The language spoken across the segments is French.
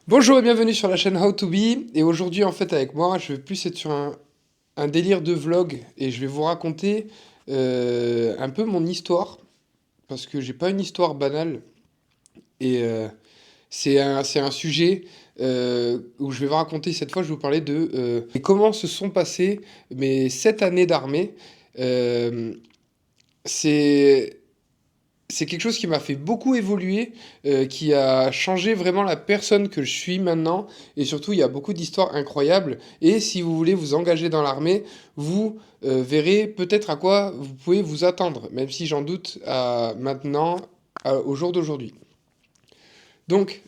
Bonjour et bienvenue sur la chaîne How to Be. Et aujourd'hui, en fait, avec moi, je vais plus être sur un délire de vlog et je vais vous raconter un peu mon histoire parce que j'ai pas une histoire banale et c'est un sujet où je vais vous raconter. Cette fois, je vais vous parler de comment se sont passées mes 7 années d'armée. Euh, c'est c'est quelque chose qui m'a fait beaucoup évoluer, qui a changé vraiment la personne que je suis maintenant. Et surtout, il y a beaucoup d'histoires incroyables. Et si vous voulez vous engager dans l'armée, vous verrez peut-être à quoi vous pouvez vous attendre, même si j'en doute maintenant, au jour d'aujourd'hui. Donc,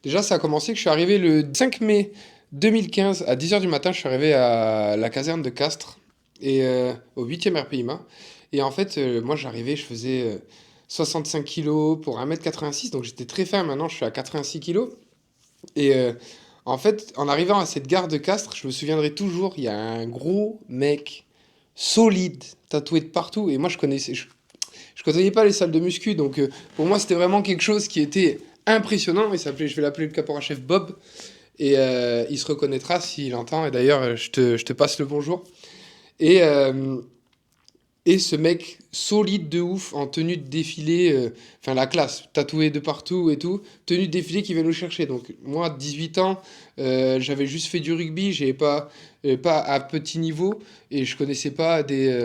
déjà, ça a commencé que je suis arrivé le 5 mai 2015 à 10 heures du matin. Je suis arrivé à la caserne de Castres et au 8e RPIMA. Et en fait, moi, j'arrivais, je faisais 65 kilos pour 1m86, donc j'étais très fin. Maintenant, je suis à 86 kilos. Et en fait, en arrivant à cette gare de Castres, je me souviendrai toujours, il y a un gros mec solide, tatoué de partout. Et moi, je connaissais pas les salles de muscu, donc pour moi, c'était vraiment quelque chose qui était impressionnant. Je vais l'appeler le caporal-chef Bob, et il se reconnaîtra s'il entend. Et d'ailleurs, je te passe le bonjour. Et, euh, et ce mec solide de ouf, en tenue de défilé, enfin la classe, tatoué de partout et tout, tenue de défilé qui vient nous chercher. Donc moi, 18 ans, j'avais juste fait du rugby, pas à petit niveau, et je connaissais pas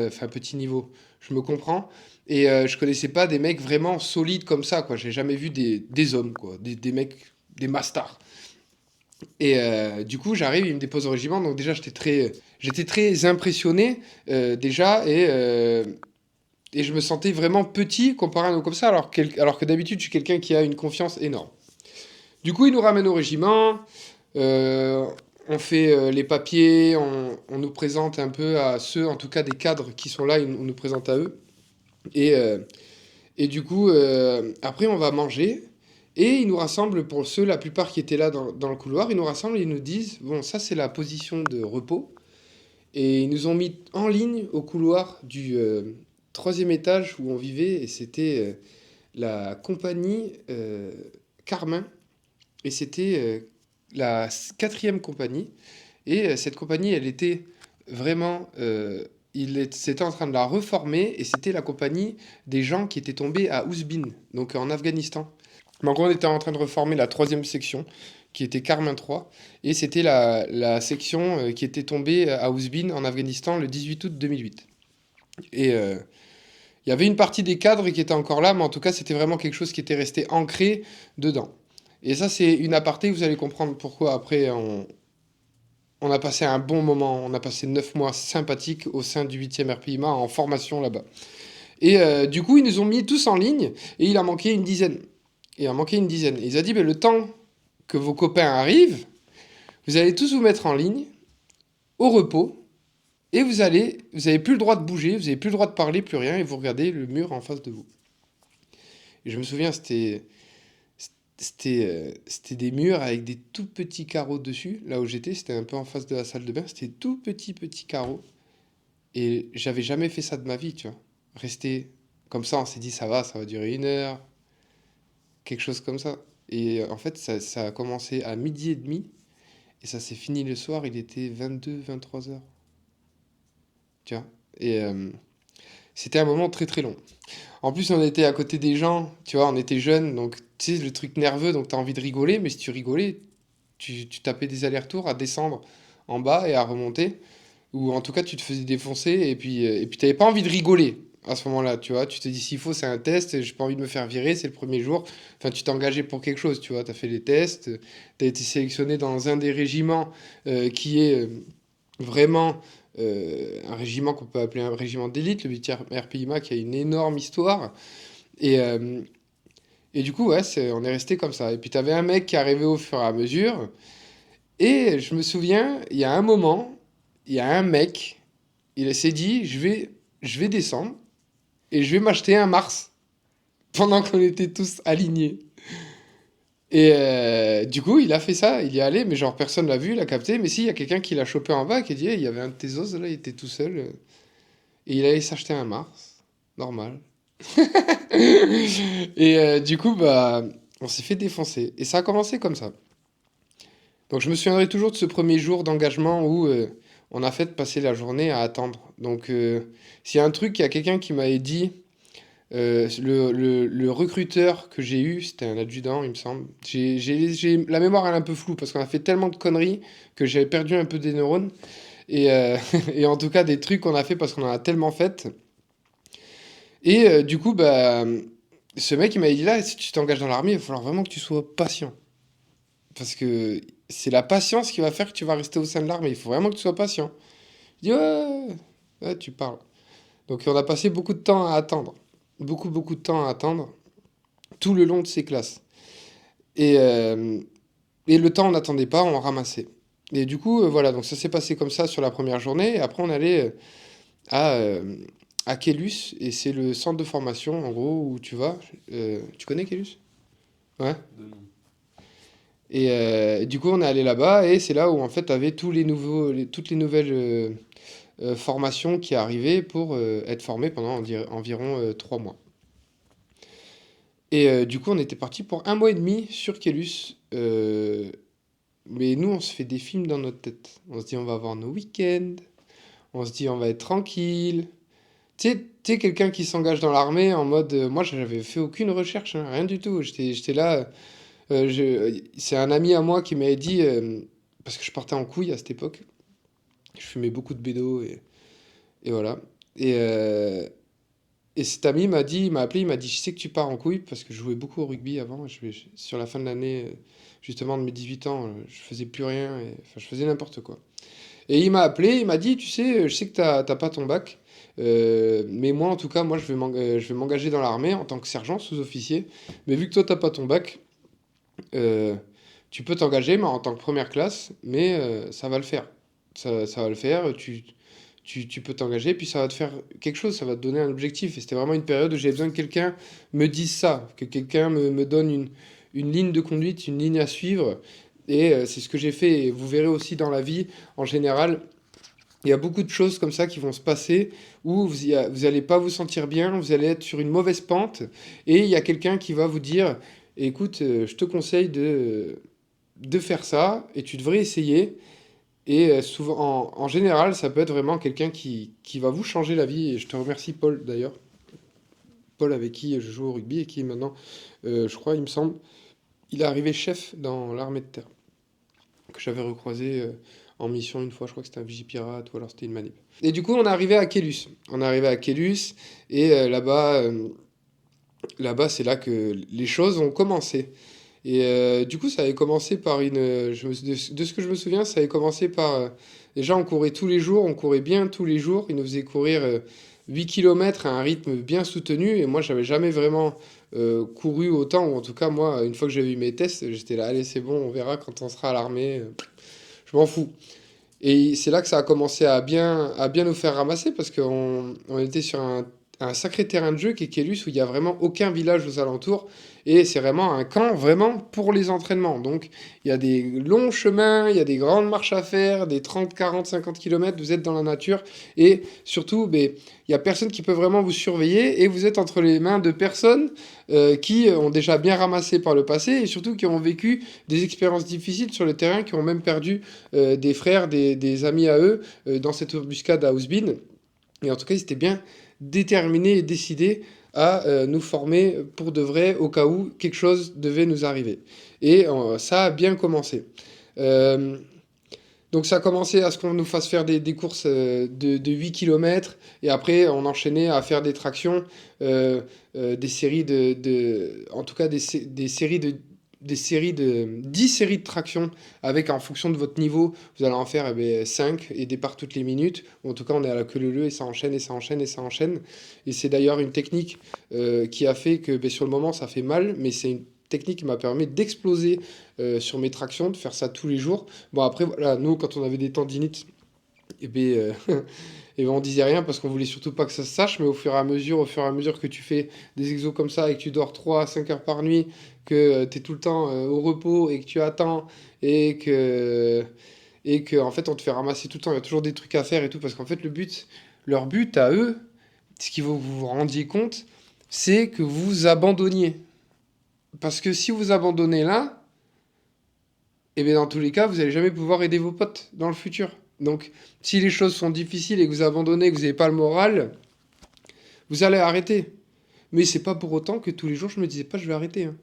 enfin petit niveau, je me comprends, et je connaissais pas des mecs vraiment solides comme ça, quoi. J'ai jamais vu des hommes, quoi, des mecs, des masters. Et du coup, j'arrive, il me dépose au régiment, donc déjà j'étais très impressionné déjà, et je me sentais vraiment petit comparé à un homme comme ça, alors que d'habitude, je suis quelqu'un qui a une confiance énorme. Du coup, il nous ramène au régiment, euh, on fait les papiers, on nous présente un peu à ceux, en tout cas des cadres qui sont là, on nous présente à eux. Et, euh, et du coup, après, on va manger. Et ils nous rassemblent, pour ceux, la plupart qui étaient là dans le couloir, ils nous rassemblent et ils nous disent, bon, ça c'est la position de repos. Et ils nous ont mis en ligne au couloir du troisième étage où on vivait, et c'était la compagnie Carmin, et c'était la quatrième compagnie. Et cette compagnie, elle était vraiment... c'était en train de la reformer, et c'était la compagnie des gens qui étaient tombés à Ouzbin, donc en Afghanistan. Mais en gros, on était en train de reformer la troisième section, qui était Carmin 3, et c'était la section qui était tombée à Ouzbin, en Afghanistan, le 18 août 2008. Et il y avait une partie des cadres qui était encore là, mais en tout cas, c'était vraiment quelque chose qui était resté ancré dedans. Et ça, c'est une aparté, vous allez comprendre pourquoi après on a passé un bon moment, on a passé 9 mois sympathiques au sein du 8e RPIMA en formation là-bas. Et du coup, ils nous ont mis tous en ligne, et il a manqué une dizaine. Il a manqué une dizaine. Et ils ont dit, ben, le temps que vos copains arrivent, vous allez tous vous mettre en ligne, au repos, et vous avez plus le droit de bouger, vous avez plus le droit de parler, plus rien, et vous regardez le mur en face de vous. Et je me souviens, c'était des murs avec des tout petits carreaux dessus. Là où j'étais, c'était un peu en face de la salle de bain, c'était tout petits carreaux. Et j'avais jamais fait ça de ma vie, tu vois. Rester comme ça, on s'est dit, ça va durer 1 heure, quelque chose comme ça. Et en fait, ça a commencé à 12h30, et ça s'est fini le soir, il était 22, 23 heures, tu vois. Et c'était un moment très très long. En plus, on était à côté des gens, tu vois, on était jeunes, donc tu sais, le truc nerveux, donc t'as envie de rigoler, mais si tu rigolais, tu tapais des allers-retours à descendre en bas et à remonter, ou en tout cas, tu te faisais défoncer, et puis t'avais pas envie de rigoler à ce moment-là, tu vois. Tu te dis, s'il faut, c'est un test, j'ai pas envie de me faire virer, c'est le premier jour. Enfin, tu t'es engagé pour quelque chose, tu vois. T'as fait les tests, t'as été sélectionné dans un des régiments qui est vraiment un régiment qu'on peut appeler un régiment d'élite, le 8e RPIMA, qui a une énorme histoire. Et, euh, et du coup, ouais, on est resté comme ça. Et puis, t'avais un mec qui arrivait au fur et à mesure. Et je me souviens, il y a un moment, il y a un mec, il s'est dit, je vais descendre et je vais m'acheter un Mars pendant qu'on était tous alignés. Et du coup, il a fait ça, il y est allé, mais genre personne l'a vu, il a capté. Mais si, il y a quelqu'un qui l'a chopé en bas, qui a dit, hey, il y avait un de tes os là, il était tout seul. Et il allait s'acheter un Mars, normal. Et du coup, bah, On s'est fait défoncer. Et ça a commencé comme ça. Donc je me souviendrai toujours de ce premier jour d'engagement où on a fait passer la journée à attendre. Donc s'il y a un truc, il y a quelqu'un qui m'avait dit, le recruteur que j'ai eu, c'était un adjudant, il me semble. La mémoire elle est un peu floue parce qu'on a fait tellement de conneries que j'avais perdu un peu des neurones. Et, et en tout cas des trucs qu'on a fait parce qu'on en a tellement fait. Et du coup, bah, ce mec il m'avait dit là, si tu t'engages dans l'armée, il va falloir vraiment que tu sois patient. Parce que c'est la patience qui va faire que tu vas rester au sein de l'armée. Il faut vraiment que tu sois patient. Je dis ouais, ouais, ouais, ouais, tu parles. Donc on a passé beaucoup de temps à attendre. Beaucoup, beaucoup de temps à attendre. Tout le long de ces classes. Et, euh, et le temps, on n'attendait pas, on ramassait. Et du coup, voilà, donc ça s'est passé comme ça sur la première journée. Et après, on allait à, euh, à Kélus. Et c'est le centre de formation, en gros, où tu vas. Tu connais Kélus? Ouais. Et du coup, on est allé là-bas. Et c'est là où, en fait, tu avais toutes les nouvelles formations qui arrivaient pour être formé pendant environ 3 mois. Et du coup, on était parti pour un mois et demi sur Kélus. Mais nous, on se fait des films dans notre tête. On se dit, on va avoir nos week-ends. On se dit, on va être tranquille. Tu sais, quelqu'un qui s'engage dans l'armée en mode. Moi, j'avais fait aucune recherche, hein, rien du tout. J'étais là. C'est un ami à moi qui m'avait dit. Parce que je partais en couille à cette époque. Je fumais beaucoup de bédo et voilà. Et, euh, Et cet ami m'a dit, il m'a appelé, il m'a dit, je sais que tu pars en couille parce que je jouais beaucoup au rugby avant. Sur la fin de l'année, justement de mes 18 ans, je faisais plus rien, enfin je faisais n'importe quoi. Et il m'a appelé, il m'a dit, tu sais, je sais que t'as pas ton bac, mais moi en tout cas, moi je vais m'engager dans l'armée en tant que sergent sous-officier. Mais vu que toi t'as pas ton bac, euh, tu peux t'engager, mais en tant que première classe, mais ça va le faire. Ça va le faire, tu peux t'engager, puis ça va te faire quelque chose, ça va te donner un objectif. Et c'était vraiment une période où j'avais besoin que quelqu'un me dise ça, que quelqu'un me donne une ligne de conduite, une ligne à suivre. Et c'est ce que j'ai fait. Et vous verrez aussi dans la vie, en général, il y a beaucoup de choses comme ça qui vont se passer où vous allez pas vous sentir bien, vous allez être sur une mauvaise pente, et il y a quelqu'un qui va vous dire, écoute, je te conseille de faire ça, et tu devrais essayer. Et souvent, en général, ça peut être vraiment quelqu'un qui va vous changer la vie. Et je te remercie, Paul, d'ailleurs. Paul, avec qui je joue au rugby et qui maintenant, je crois, il me semble, il est arrivé chef dans l'armée de terre. Que j'avais recroisé en mission une fois. Je crois que c'était un Vigipirate ou alors c'était une manip. Et du coup, on est arrivé à Kélus. On est arrivé à Kélus et là-bas, c'est là que les choses ont commencé. Et du coup, ça avait commencé par de ce que je me souviens, ça avait commencé par... déjà, on courait tous les jours, on courait bien tous les jours. Ils nous faisaient courir 8 km à un rythme bien soutenu. Et moi, j'avais jamais vraiment couru autant. Ou en tout cas, moi, une fois que j'avais eu mes tests, j'étais là, allez, c'est bon, on verra quand on sera à l'armée. Je m'en fous. Et c'est là que ça a commencé à bien nous faire ramasser parce on était sur un sacré terrain de jeu qui est Kélus où il n'y a vraiment aucun village aux alentours et c'est vraiment un camp vraiment pour les entraînements. Donc il y a des longs chemins, il y a des grandes marches à faire, des 30, 40, 50 km, vous êtes dans la nature et surtout ben, il n'y a personne qui peut vraiment vous surveiller et vous êtes entre les mains de personnes qui ont déjà bien ramassé par le passé et surtout qui ont vécu des expériences difficiles sur le terrain, qui ont même perdu des frères, des amis à eux dans cette embuscade à Ousbine. Et en tout cas, ils étaient bien déterminés et décidés à nous former pour de vrai au cas où quelque chose devait nous arriver. Et ça a bien commencé. Euh, donc ça a commencé à ce qu'on nous fasse faire des courses de 8 km et après on enchaînait à faire des tractions, des séries en tout cas des séries de 10 séries de tractions avec en fonction de votre niveau, vous allez en faire 5 et départ toutes les minutes. Ou en tout cas, on est à la queue leu leu et ça enchaîne et ça enchaîne et ça enchaîne. Et c'est d'ailleurs une technique qui a fait que sur le moment ça fait mal, mais c'est une technique qui m'a permis d'exploser sur mes tractions, de faire ça tous les jours. Bon, après, voilà, nous, quand on avait des tendinites, et ben, et ben on disait rien parce qu'on voulait surtout pas que ça se sache, mais au fur et à mesure que tu fais des exos comme ça et que tu dors 3 à 5 heures par nuit, que tu es tout le temps au repos et que tu attends et que en fait on te fait ramasser tout le temps, il y a toujours des trucs à faire et tout, parce qu'en fait leur but à eux, ce qu'il faut que vous vous rendiez compte, c'est que vous abandonniez. Parce que si vous abandonnez là, et bien dans tous les cas, vous n'allez jamais pouvoir aider vos potes dans le futur. Donc, si les choses sont difficiles et que vous abandonnez, que vous n'avez pas le moral, vous allez arrêter. Mais c'est pas pour autant que tous les jours je me disais pas je vais arrêter, hein.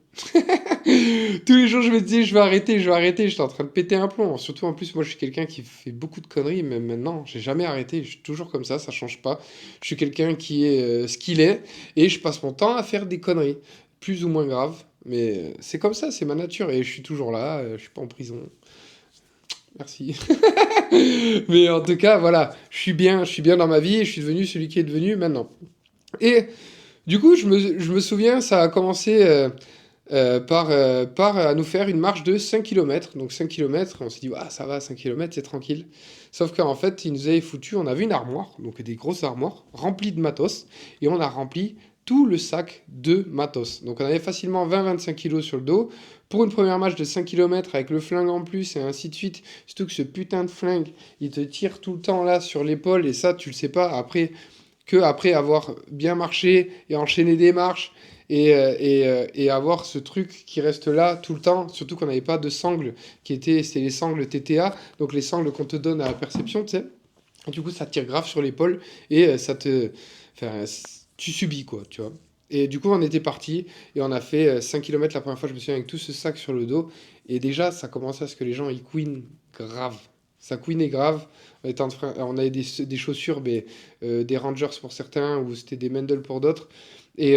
Tous les jours je me disais je vais arrêter, je vais arrêter. J'étais en train de péter un plomb. Surtout en plus moi je suis quelqu'un qui fait beaucoup de conneries, même maintenant j'ai jamais arrêté. Je suis toujours comme ça change pas. Je suis quelqu'un qui est ce qu'il est et je passe mon temps à faire des conneries, plus ou moins graves. Mais c'est comme ça, c'est ma nature et je suis toujours là. Je suis pas en prison. Merci. Mais en tout cas voilà, je suis bien dans ma vie et je suis devenu celui qui est devenu maintenant. Et du coup, je me souviens, ça a commencé par à nous faire une marche de 5 kilomètres. Donc 5 kilomètres, on s'est dit, ah, ça va, 5 kilomètres, c'est tranquille. Sauf qu'en fait, ils nous avaient foutu, on avait une armoire, donc des grosses armoires, remplies de matos, et on a rempli tout le sac de matos. Donc on avait facilement 20-25 kilos sur le dos. Pour une première marche de 5 kilomètres avec le flingue en plus et ainsi de suite, surtout que ce putain de flingue, il te tire tout le temps là sur l'épaule et ça, tu le sais pas. Après avoir bien marché et enchaîné des marches et avoir ce truc qui reste là tout le temps, surtout qu'on n'avait pas de sangles c'était les sangles TTA, donc les sangles qu'on te donne à la perception, tu sais. Et du coup, ça te tire grave sur l'épaule et enfin, tu subis quoi, tu vois. Et du coup, on était parti et on a fait 5 km la première fois, je me souviens, avec tout ce sac sur le dos. Et déjà, ça commençait à ce que les gens ils couinent grave. Ça couinait grave. On avait des chaussures, mais, des Rangers pour certains, ou c'était des Mendel pour d'autres. Et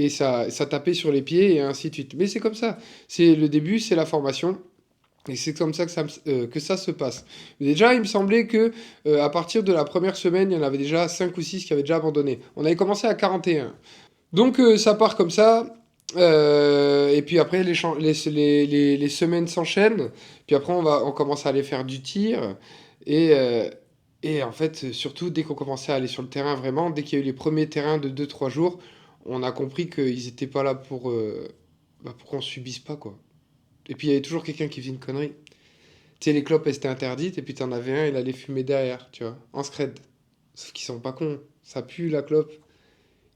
ça tapait sur les pieds et ainsi de suite. Mais c'est comme ça. C'est le début, c'est la formation. Et c'est comme ça que ça se passe. Mais déjà, il me semblait que à partir de la première semaine, il y en avait déjà 5 ou 6 qui avaient déjà abandonné. On avait commencé à 41. Donc ça part comme ça. Et puis après, les semaines s'enchaînent. Puis après, on commence à aller faire du tir. Et, euh, et en fait, surtout, dès qu'on commençait à aller sur le terrain, vraiment, dès qu'il y a eu les premiers terrains de 2 3 jours, on a compris qu'ils n'étaient pas là pour qu'on subisse pas, quoi. Et puis il y avait toujours quelqu'un qui faisait une connerie. Tu sais, les clopes, elles étaient interdites, et puis t'en avais un, il allait fumer derrière, tu vois, en scred. Sauf qu'ils sont pas cons. Ça pue la clope.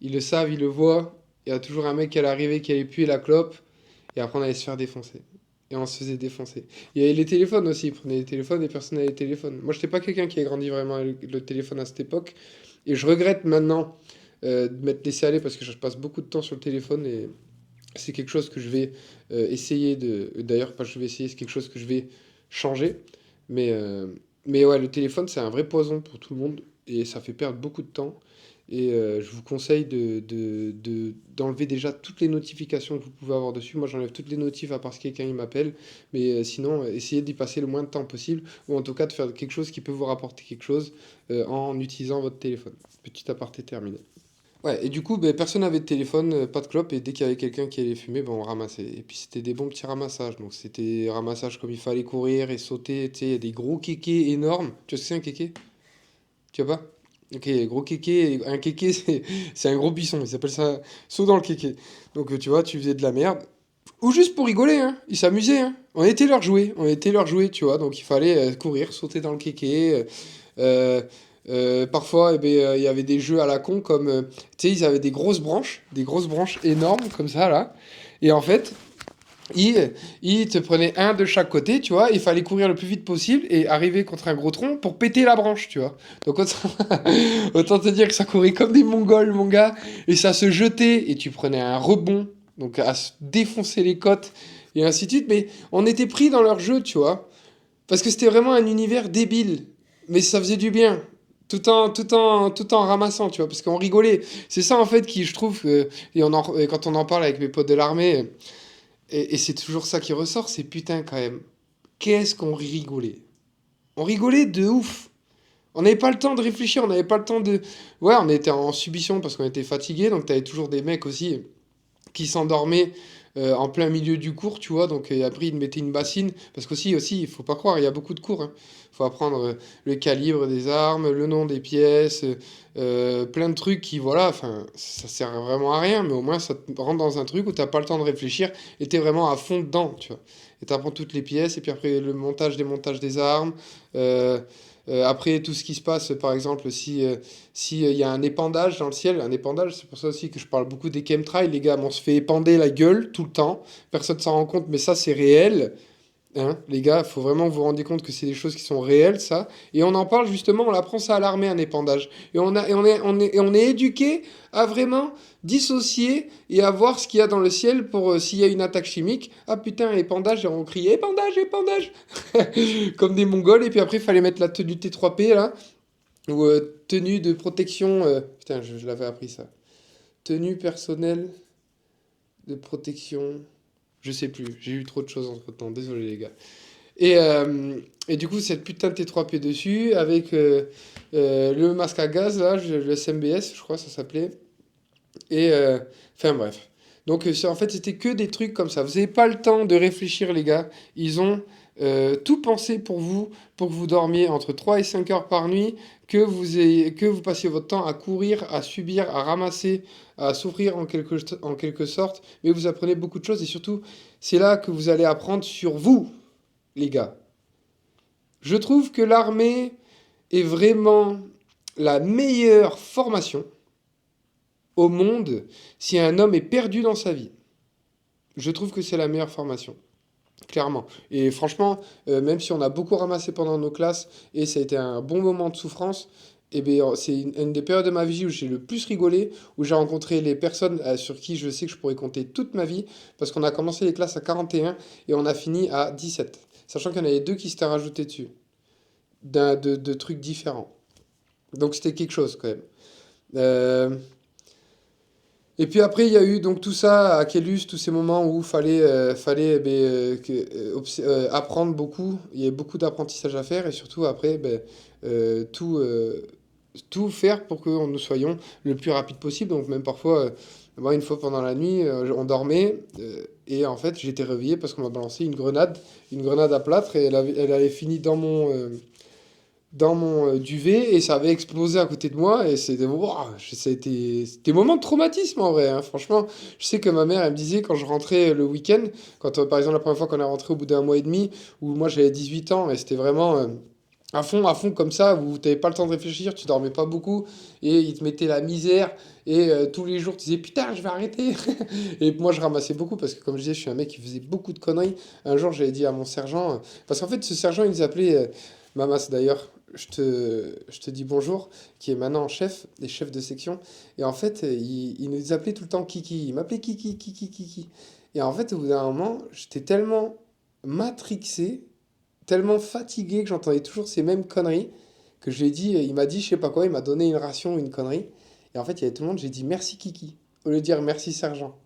Ils le savent, ils le voient. Il y a toujours un mec qui allait arriver, qui allait puer la clope. Et après, on allait se faire défoncer. Et on se faisait défoncer. Il y avait les téléphones aussi. Ils prenaient les téléphones et personne n'avait les téléphones. Moi, j'étais pas quelqu'un qui a grandi vraiment avec le téléphone à cette époque. Et je regrette maintenant de m'être laissé aller parce que je passe beaucoup de temps sur le téléphone et c'est quelque chose que je vais essayer de. D'ailleurs, pas je vais essayer, c'est quelque chose que je vais changer. Mais, euh, mais ouais, le téléphone, c'est un vrai poison pour tout le monde et ça fait perdre beaucoup de temps. Et je vous conseille d'enlever déjà toutes les notifications que vous pouvez avoir dessus. Moi, j'enlève toutes les notifs à part si quelqu'un il m'appelle. Mais sinon, essayez d'y passer le moins de temps possible. Ou en tout cas, de faire quelque chose qui peut vous rapporter quelque chose en utilisant votre téléphone. Petit aparté terminé. Ouais, et du coup, ben, personne n'avait de téléphone, pas de clope, et dès qu'il y avait quelqu'un qui allait fumer, ben, on ramassait. Et puis c'était des bons petits ramassages, donc c'était ramassage comme il fallait courir et sauter, tu sais, il y a des gros kékés énormes. Tu vois ce que c'est un kéké? Tu vois pas? Ok, gros kéké, un kéké c'est un gros buisson, ils s'appellent ça saut dans le kéké. Donc tu vois, tu faisais de la merde. Ou juste pour rigoler, hein, ils s'amusaient, hein. On était leur jouet, tu vois, donc il fallait courir, sauter dans le kéké, euh, parfois, eh ben, il y avait des jeux à la con comme, tu sais, ils avaient des grosses branches énormes comme ça là. Et en fait, ils te prenaient un de chaque côté, tu vois. Il fallait courir le plus vite possible et arriver contre un gros tronc pour péter la branche, tu vois. Donc autant te dire que ça courait comme des Mongols, mon gars, et ça se jetait et tu prenais un rebond, donc à se défoncer les côtes et ainsi de suite. Mais on était pris dans leur jeu, tu vois. Parce que c'était vraiment un univers débile. Mais ça faisait du bien. Tout en ramassant, tu vois, parce qu'on rigolait. C'est ça, en fait, qui, je trouve, et quand on en parle avec mes potes de l'armée, et c'est toujours ça qui ressort, c'est putain, quand même, qu'est-ce qu'on rigolait. On rigolait de ouf. On n'avait pas le temps de réfléchir, on n'avait pas le temps de... Ouais, on était en subition parce qu'on était fatigué, donc t'avais toujours des mecs aussi qui s'endormait en plein milieu du cours, tu vois. Donc après, il mettait une bassine. Parce qu'aussi, il faut pas croire, il y a beaucoup de cours, hein. Il faut apprendre le calibre des armes, le nom des pièces, plein de trucs qui, voilà, enfin, ça sert vraiment à rien, mais au moins ça te rentre dans un truc où t'as pas le temps de réfléchir et t'es vraiment à fond dedans, tu vois. et tu apprends toutes les pièces, et puis après le montage, démontage des armes, euh, après tout ce qui se passe, par exemple, si il y a un épandage dans le ciel, un épandage, c'est pour ça aussi que je parle beaucoup des chemtrails, les gars, on se fait épander la gueule tout le temps, personne s'en rend compte, mais ça c'est réel. Hein, les gars, faut vraiment vous rendre compte que c'est des choses qui sont réelles, ça. Et on en parle justement, on apprend ça à l'armée, un épandage. Et on est éduqué à vraiment dissocier et à voir ce qu'il y a dans le ciel pour s'il y a une attaque chimique. Ah putain, épandage, et on crie épandage, épandage, comme des Mongols. Et puis après, il fallait mettre la tenue T3P là, ou tenue de protection. Putain, je l'avais appris ça. Tenue personnelle de protection. Je sais plus, j'ai eu trop de choses entre temps, désolé les gars. Et du coup, cette putain de T3P dessus, avec le masque à gaz, là, le SMBS, je crois que ça s'appelait. Et enfin bref. Donc en fait, c'était que des trucs comme ça. Vous n'avez pas le temps de réfléchir, les gars. Ils ont tout pensé pour que vous dormiez entre 3 et 5 heures par nuit, que vous passiez votre temps à courir, à subir, à ramasser, à souffrir en quelque sorte. Mais vous apprenez beaucoup de choses et surtout, c'est là que vous allez apprendre sur vous, les gars. Je trouve que l'armée est vraiment la meilleure formation au monde si un homme est perdu dans sa vie. Je trouve que c'est la meilleure formation, clairement. Et franchement, même si on a beaucoup ramassé pendant nos classes et ça a été un bon moment de souffrance, eh bien, c'est une des périodes de ma vie où j'ai le plus rigolé, où j'ai rencontré les personnes sur qui je sais que je pourrais compter toute ma vie, parce qu'on a commencé les classes à 41 et on a fini à 17. Sachant qu'il y en avait deux qui s'étaient rajoutés dessus, de trucs différents. Donc c'était quelque chose quand même. Euh, Et puis après, il y a eu donc tout ça à Kélus, tous ces moments où fallait apprendre beaucoup. Il y avait beaucoup d'apprentissage à faire et surtout après, tout, tout faire pour que nous soyons le plus rapide possible. Donc même parfois, moi, une fois pendant la nuit, on dormait et en fait, j'étais réveillé parce qu'on m'a balancé une grenade à plâtre et elle avait fini dans mon duvet et ça avait explosé à côté de moi et c'était wouah, ça a été c'était des moments de traumatisme en vrai hein. Franchement, je sais que ma mère elle me disait quand je rentrais le week-end, quand par exemple la première fois qu'on est rentré au bout d'un mois et demi où moi j'avais 18 ans et c'était vraiment à fond comme ça où t'avais pas le temps de réfléchir, tu dormais pas beaucoup et ils te mettaient la misère et tous les jours tu disais putain je vais arrêter et moi je ramassais beaucoup parce que comme je disais je suis un mec qui faisait beaucoup de conneries. Un jour j'avais dit à mon sergent parce qu'en fait ce sergent il nous appelait Mamas d'ailleurs je te dis bonjour, qui est maintenant chef, et chef de section. Et en fait, il nous appelait tout le temps Kiki. Il m'appelait Kiki, Kiki, Kiki. Et en fait, au bout d'un moment, j'étais tellement matrixé, tellement fatigué que j'entendais toujours ces mêmes conneries, que je lui ai dit, il m'a dit, je sais pas quoi, il m'a donné une ration, une connerie. Et en fait, il y avait tout le monde, j'ai dit merci Kiki, au lieu de dire merci sergent.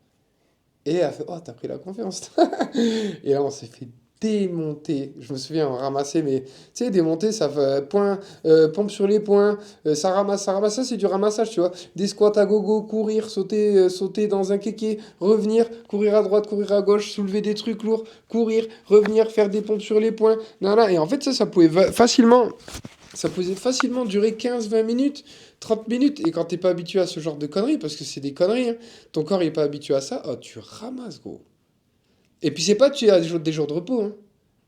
Et elle a fait, oh, t'as pris la confiance. Et là, on s'est fait démonter. Je me souviens, on ramassait, mais tu sais, démonter, ça fait point, pompe sur les points, ça ramasse, ça c'est du ramassage, tu vois. Des squats à gogo, courir, sauter dans un kéké, revenir, courir à droite, courir à gauche, soulever des trucs lourds, courir, revenir, faire des pompes sur les points. Nan, nan. Et en fait, ça pouvait ça pouvait facilement durer 15 20 minutes, 30 minutes. Et quand t'es pas habitué à ce genre de conneries, parce que c'est des conneries, hein, ton corps il est pas habitué à ça, oh, tu ramasses, gros. Et puis c'est pas que tu as des jours de repos, hein.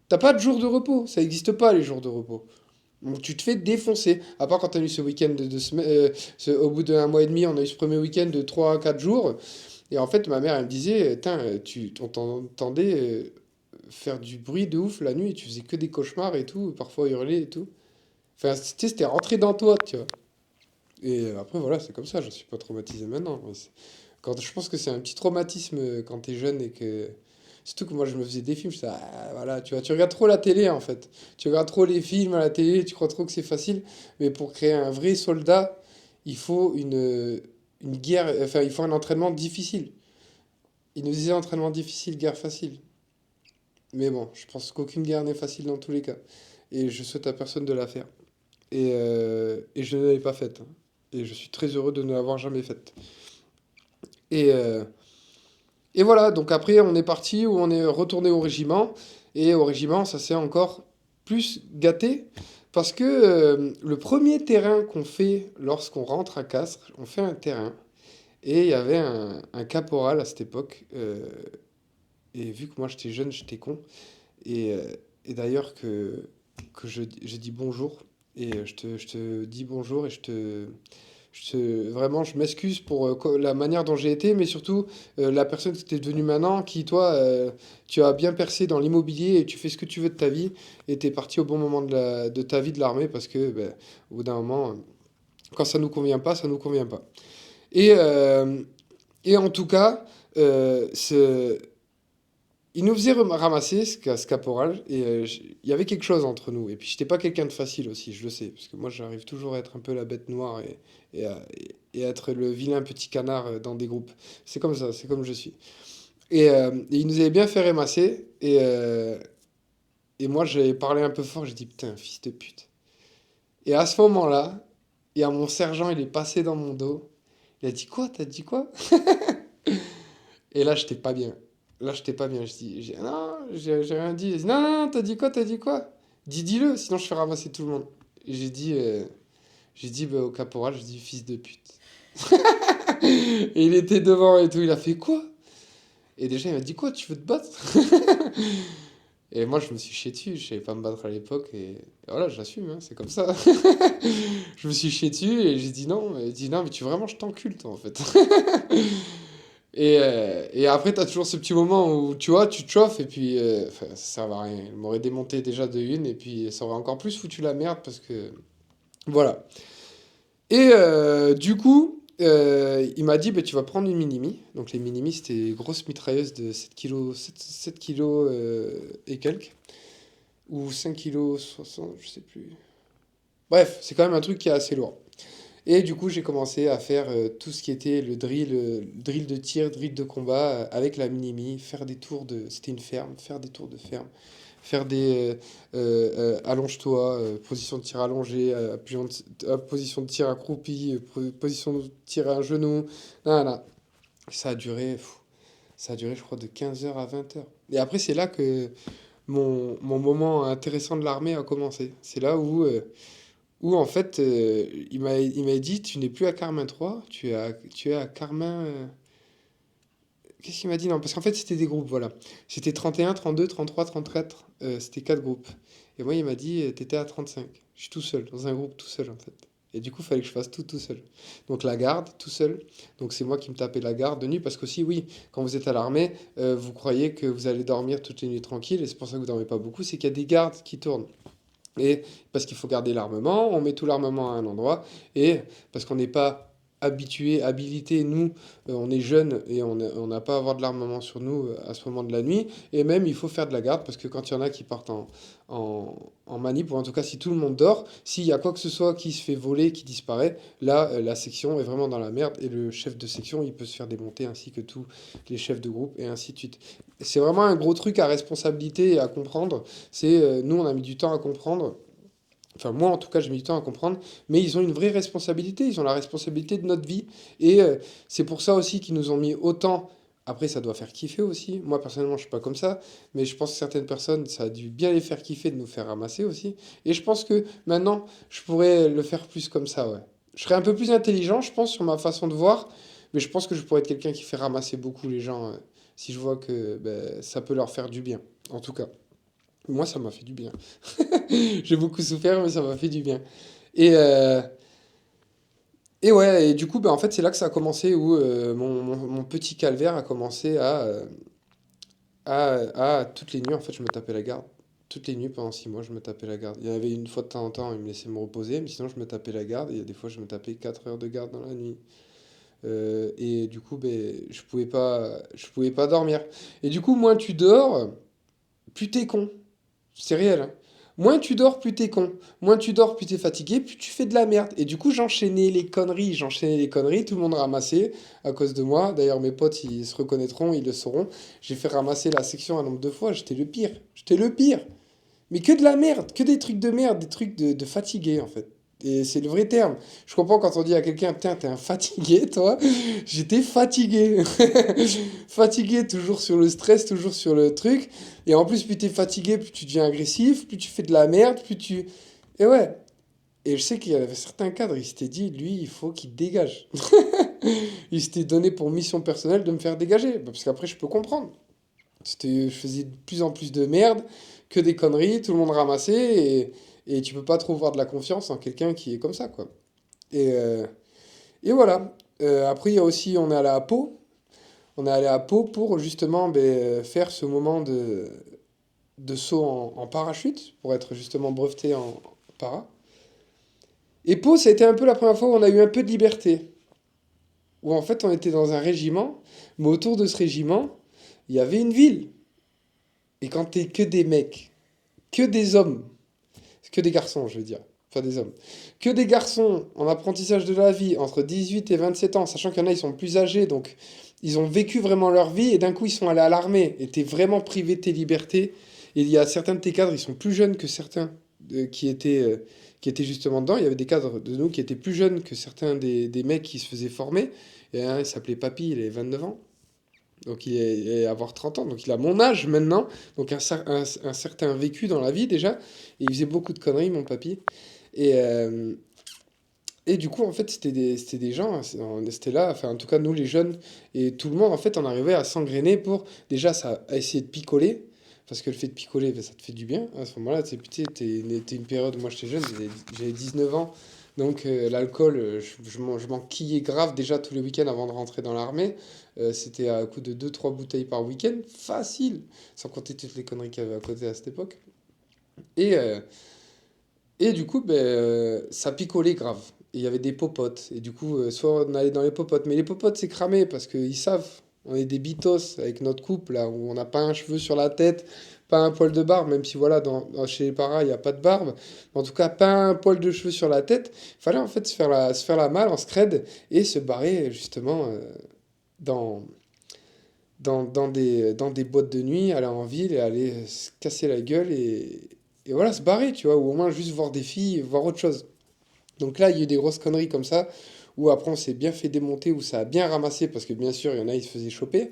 T'as pas de jours de repos, ça n'existe pas les jours de repos. Donc tu te fais défoncer. À part quand t'as eu ce week-end de semaine, au bout d'un mois et demi, on a eu ce premier week-end de 3 à 4 jours. Et en fait, ma mère, elle me disait, Tain, on t'entendait faire du bruit de ouf la nuit, et tu faisais que des cauchemars et tout, parfois hurler et tout. Enfin, tu sais, c'était rentré dans toi, tu vois. Et après, voilà, c'est comme ça, je suis pas traumatisé maintenant. Quand, je pense que c'est un petit traumatisme quand t'es jeune et que. Surtout que moi, je me faisais des films, je disais, ah, voilà, tu vois, tu regardes trop la télé en fait. Tu regardes trop les films à la télé, tu crois trop que c'est facile. Mais pour créer un vrai soldat, il faut une guerre, enfin, il faut un entraînement difficile. Il nous disait entraînement difficile, guerre facile. Mais bon, je pense qu'aucune guerre n'est facile dans tous les cas. Et je souhaite à personne de la faire. Et je ne l'avais pas faite, hein. Et je suis très heureux de ne l'avoir jamais faite. Et, euh, et voilà, donc après on est parti, ou on est retourné au régiment. Et au régiment, ça s'est encore plus gâté. Parce que le premier terrain qu'on fait lorsqu'on rentre à Castres, on fait un terrain. Et il y avait un caporal à cette époque. Et vu que moi j'étais jeune, j'étais con. et, euh, et d'ailleurs que je dis bonjour. Et je te dis bonjour et vraiment, je m'excuse pour la manière dont j'ai été, mais surtout la personne que tu es devenue maintenant, qui toi, tu as bien percé dans l'immobilier et tu fais ce que tu veux de ta vie, et tu es parti au bon moment de ta vie de l'armée parce que, ben, au bout d'un moment, quand ça nous convient pas, ça nous convient pas. Et, euh, et en tout cas, il nous faisait ramasser ce caporal, et il y avait quelque chose entre nous. Et puis j'étais pas quelqu'un de facile aussi, je le sais, parce que moi j'arrive toujours à être un peu la bête noire et à être le vilain petit canard dans des groupes. C'est comme ça, c'est comme je suis. Et il nous avait bien fait ramasser, et moi j'ai parlé un peu fort, j'ai dit putain, fils de pute. Et à ce moment-là, il y a mon sergent, il est passé dans mon dos, il a dit quoi, t'as dit quoi? Et là, j'étais pas bien. Là, j'étais pas bien. Je dis, non, j'ai rien dit. Il dit, non, non, non, t'as dit quoi, t'as dit quoi? Dis-le, sinon je fais ramasser tout le monde. Et j'ai dit bah, au caporal, je dis, fils de pute. Et il était devant et tout, il a fait quoi? Et déjà, il m'a dit, quoi, tu veux te battre? Et moi, je me suis chié dessus, je savais pas me battre à l'époque, et voilà, j'assume, hein, c'est comme ça. Je me suis chié dessus, et j'ai dit non, il dit non, mais tu vraiment, je t'encule, toi, en fait. Et après, t'as toujours ce petit moment où tu vois, tu te chauffes, et puis enfin, ça sert à rien. Il m'aurait démonté déjà de une, et puis ça aurait encore plus foutu la merde parce que. Voilà. Et du coup, il m'a dit bah, tu vas prendre une Minimi. Donc les Minimi, c'était des grosses mitrailleuses de 7 kilos, 7 kilos et quelques. Ou 5 kilos 60, je sais plus. Bref, c'est quand même un truc qui est assez lourd. Et du coup, j'ai commencé à faire tout ce qui était drill de tir, drill de combat avec la Minimi, faire des tours de. C'était une ferme, faire des tours de ferme, faire des allonge-toi, position de tir allongée, position de tir accroupi, position de tir à un genou. Nan, nan. Ça a duré, ça a duré, je crois, de 15 heures à 20 heures. Et après, c'est là que mon moment intéressant de l'armée a commencé. C'est là où en fait, il m'a dit, tu n'es plus à Carmin 3, tu es à Carmin... Qu'est-ce qu'il m'a dit? Non, parce qu'en fait, c'était des groupes, voilà. C'était 31, 32, 33, 34. C'était 4 groupes. Et moi, il m'a dit, t'étais à 35. Je suis tout seul, dans un groupe tout seul, en fait. Et du coup, il fallait que je fasse tout seul. Donc la garde, tout seul. Donc c'est moi qui me tapais la garde de nuit, parce qu'aussi, oui, quand vous êtes à l'armée, vous croyez que vous allez dormir toutes les nuits tranquille, et c'est pour ça que vous dormez pas beaucoup, c'est qu'il y a des gardes qui tournent. Et parce qu'il faut garder l'armement, on met tout l'armement à un endroit. Et parce qu'on n'est pas habitué, habilité, nous, on est jeunes et on n'a pas à avoir de l'armement sur nous à ce moment de la nuit. Et même, il faut faire de la garde parce que quand il y en a qui partent en manip, ou en tout cas si tout le monde dort, s'il y a quoi que ce soit qui se fait voler, qui disparaît, là, la section est vraiment dans la merde et le chef de section, il peut se faire démonter ainsi que tous les chefs de groupe et ainsi de suite. C'est vraiment un gros truc à responsabilité et à comprendre. C'est nous, on a mis du temps à comprendre. Enfin, moi, en tout cas, j'ai mis du temps à comprendre. Mais ils ont une vraie responsabilité. Ils ont la responsabilité de notre vie. Et c'est pour ça aussi qu'ils nous ont mis autant. Après, ça doit faire kiffer aussi. Moi, personnellement, je suis pas comme ça. Mais je pense que certaines personnes, ça a dû bien les faire kiffer de nous faire ramasser aussi. Et je pense que maintenant, je pourrais le faire plus comme ça, ouais. Je serais un peu plus intelligent, je pense, sur ma façon de voir. Mais je pense que je pourrais être quelqu'un qui fait ramasser beaucoup les gens si je vois que ben, ça peut leur faire du bien. En tout cas. Moi, ça m'a fait du bien. J'ai beaucoup souffert, mais ça m'a fait du bien. Et, euh, et ouais, et du coup, bah, en fait, c'est là que ça a commencé, où mon petit calvaire a commencé toutes les nuits, en fait, je me tapais la garde. Toutes les nuits, pendant 6 mois, je me tapais la garde. Il y avait une fois de temps en temps, il me laissait me reposer, mais sinon, je me tapais la garde, et il y a des fois, je me tapais 4 heures de garde dans la nuit. Et du coup, ben, je pouvais pas dormir. Et du coup, moins tu dors, plus t'es con. C'est réel, hein. Moins tu dors, plus t'es con. Moins tu dors, plus t'es fatigué, plus tu fais de la merde. Et du coup, j'enchaînais les conneries, tout le monde ramassait à cause de moi. D'ailleurs, mes potes, ils se reconnaîtront, ils le sauront. J'ai fait ramasser la section un nombre de fois, j'étais le pire. J'étais le pire. Mais que de la merde, que des trucs de merde, des trucs de fatigué en fait. Et c'est le vrai terme. Je comprends quand on dit à quelqu'un, putain, t'es un fatigué, toi. J'étais fatigué. Fatigué, toujours sur le stress, toujours sur le truc. Et en plus, plus t'es fatigué, plus tu deviens agressif, plus tu fais de la merde, plus tu. Et ouais. Et je sais qu'il y avait certains cadres, ils s'étaient dit, lui, il faut qu'il dégage. Il s'était donné pour mission personnelle de me faire dégager. Parce qu'après, je peux comprendre. Je faisais de plus en plus de merde. que des conneries, tout le monde ramassé, et tu peux pas trop voir de la confiance en quelqu'un qui est comme ça, quoi. Et, euh, et voilà. Après, il y a aussi, on est allé à Pau. On est allé à Pau pour justement faire ce moment de saut en parachute, pour être justement breveté en para. Et Pau, ça a été un peu la première fois où on a eu un peu de liberté. Où en fait, on était dans un régiment, mais autour de ce régiment, il y avait une ville. Et quand t'es que des mecs, que des hommes, que des garçons, je veux dire, pas des hommes, que des garçons en apprentissage de la vie entre 18 et 27 ans, sachant qu'il y en a, ils sont plus âgés, donc ils ont vécu vraiment leur vie, et d'un coup, ils sont allés à l'armée, et t'es vraiment privé de tes libertés. Et il y a certains de tes cadres, ils sont plus jeunes que certains qui étaient justement dedans. Il y avait des cadres de nous qui étaient plus jeunes que certains des mecs qui se faisaient former. Et un, il s'appelait Papy, il avait 29 ans. Donc il est avoir 30 ans, donc il a mon âge maintenant, donc un certain vécu dans la vie déjà, et il faisait beaucoup de conneries, mon papy. Et, euh, et du coup, en fait, c'était des gens, c'était là, enfin en tout cas nous les jeunes, et tout le monde, en fait, on arrivait à s'engrainer pour, déjà, ça, à essayer de picoler, parce que le fait de picoler, ben, ça te fait du bien, à ce moment-là, tu sais, putain, t'es une période où moi j'étais jeune, j'avais 19 ans, donc l'alcool, je m'en quillais grave déjà tous les week-ends avant de rentrer dans l'armée. C'était à coup de deux trois bouteilles par week-end, facile, sans compter toutes les conneries qu'il y avait à côté à cette époque. Et, euh, et du coup, ça picolait grave. Et il y avait des popotes. Et du coup, soit on allait dans les popotes. Mais les popotes, c'est cramé parce qu'ils savent. On est des bitos avec notre couple, là, où on n'a pas un cheveu sur la tête, pas un poil de barbe, même si voilà, chez les paras, il n'y a pas de barbe. Mais en tout cas, pas un poil de cheveux sur la tête. Il fallait en fait se faire la malle en scred et se barrer justement dans, dans des boîtes de nuit, aller en ville et aller se casser la gueule et voilà, se barrer, tu vois, ou au moins juste voir des filles, voir autre chose. Donc là, il y a eu des grosses conneries comme ça, où après on s'est bien fait démonter, où ça a bien ramassé, parce que bien sûr, il y en a, ils se faisaient choper.